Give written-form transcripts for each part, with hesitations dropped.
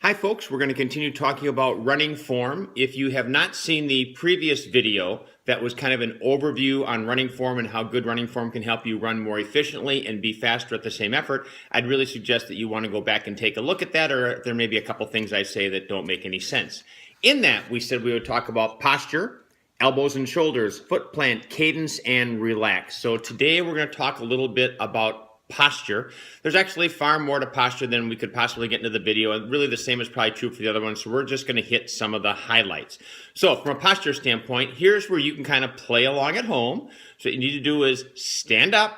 Hi folks, we're going to continue talking about running form. If you have not seen the previous video that was kind of an overview on running form and how good running form can help you run more efficiently and be faster at the same effort, I'd really suggest that you want to go back and take a look at that, or there may be a couple things I say that don't make any sense. In that, we said we would talk about posture, elbows and shoulders, foot plant, cadence, and relax. So today we're going to talk a little bit about posture. There's actually far more to posture than we could possibly get into the video, and really the same is probably true for the other ones, so we're just going to hit some of the highlights. So from a posture standpoint, here's where you can kind of play along at home. So what you need to do is stand up.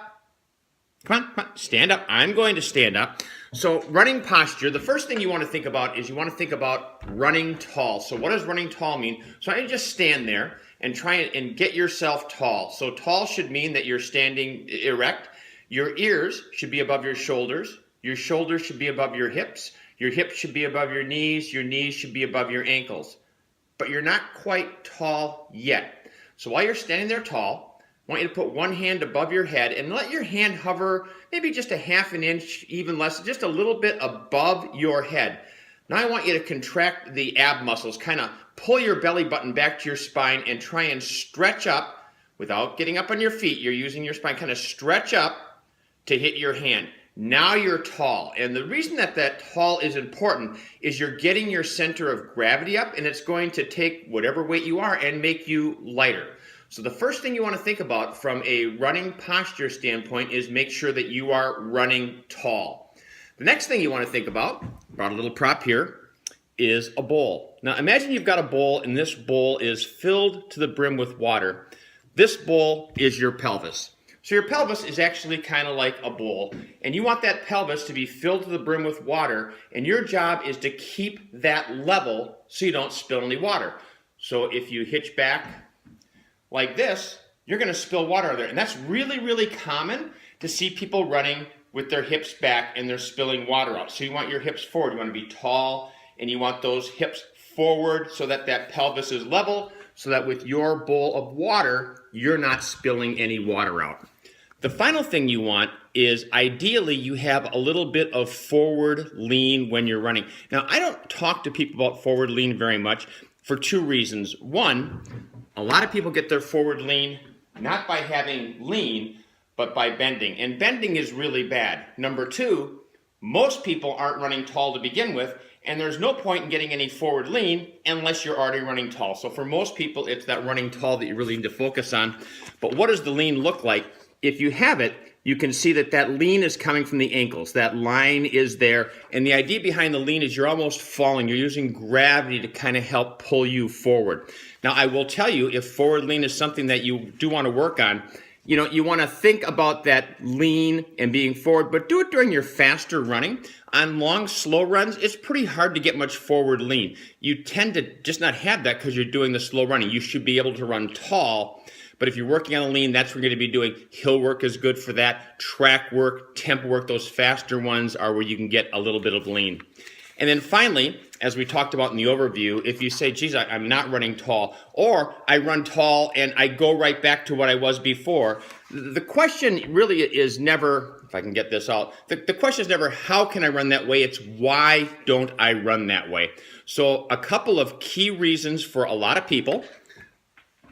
Come on, stand up. I'm going to stand up. So running posture, the first thing you want to think about is you want to think about running tall. So what does running tall mean? So I just stand there and try and get yourself tall. So tall should mean that you're standing erect. Your ears should be above your shoulders should be above your hips should be above your knees should be above your ankles. But you're not quite tall yet. So while you're standing there tall, I want you to put one hand above your head and let your hand hover maybe just a half an inch, even less, just a little bit above your head. Now I want you to contract the ab muscles, kind of pull your belly button back to your spine and try and stretch up without getting up on your feet. You're using your spine, kind of stretch up to hit your hand. Now you're tall. And the reason that tall is important is you're getting your center of gravity up, and it's going to take whatever weight you are and make you lighter. So the first thing you want to think about from a running posture standpoint is make sure that you are running tall. The next thing you want to think about, brought a little prop here, is a bowl. Now imagine you've got a bowl, and this bowl is filled to the brim with water. This bowl is your pelvis. So your pelvis is actually kind of like a bowl, and you want that pelvis to be filled to the brim with water, and your job is to keep that level so you don't spill any water. So if you hitch back like this, you're going to spill water out there, and that's really, really common to see people running with their hips back and they're spilling water out. So you want your hips forward. You want to be tall, and you want those hips forward so that that pelvis is level, so that with your bowl of water, you're not spilling any water out. The final thing you want is ideally you have a little bit of forward lean when you're running. Now, I don't talk to people about forward lean very much for two reasons. One, a lot of people get their forward lean not by having lean, but by bending. And bending is really bad. Number two, most people aren't running tall to begin with, and there's no point in getting any forward lean unless you're already running tall. So for most people, it's that running tall that you really need to focus on. But what does the lean look like? If you have it, you can see that that lean is coming from the ankles. That line is there. And the idea behind the lean is you're almost falling. You're using gravity to kind of help pull you forward. Now, I will tell you, if forward lean is something that you do want to work on, you want to think about that lean and being forward, but do it during your faster running. On long, slow runs, it's pretty hard to get much forward lean. You tend to just not have that because you're doing the slow running. You should be able to run tall. But if you're working on a lean, that's what you're going to be doing. Hill work is good for that. Track work, tempo work, those faster ones are where you can get a little bit of lean. And then finally, as we talked about in the overview, if you say, geez, I'm not running tall, or I run tall and I go right back to what I was before, the question really is never, if I can get this out, the question is never how can I run that way? It's why don't I run that way? So a couple of key reasons for a lot of people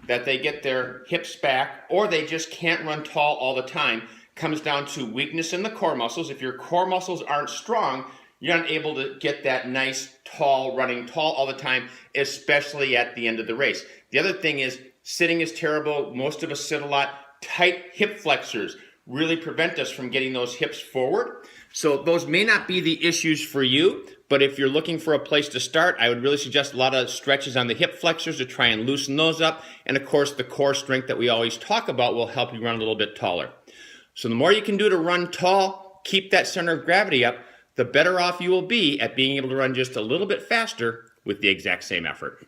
that they get their hips back or they just can't run tall all the time comes down to weakness in the core muscles. If your core muscles aren't strong, you're not able to get that nice tall, running tall all the time, especially at the end of the race. The other thing is sitting is terrible. Most of us sit a lot. Tight hip flexors really prevent us from getting those hips forward. So those may not be the issues for you, but if you're looking for a place to start, I would really suggest a lot of stretches on the hip flexors to try and loosen those up. And of course, the core strength that we always talk about will help you run a little bit taller. So the more you can do to run tall, keep that center of gravity up, the better off you will be at being able to run just a little bit faster with the exact same effort.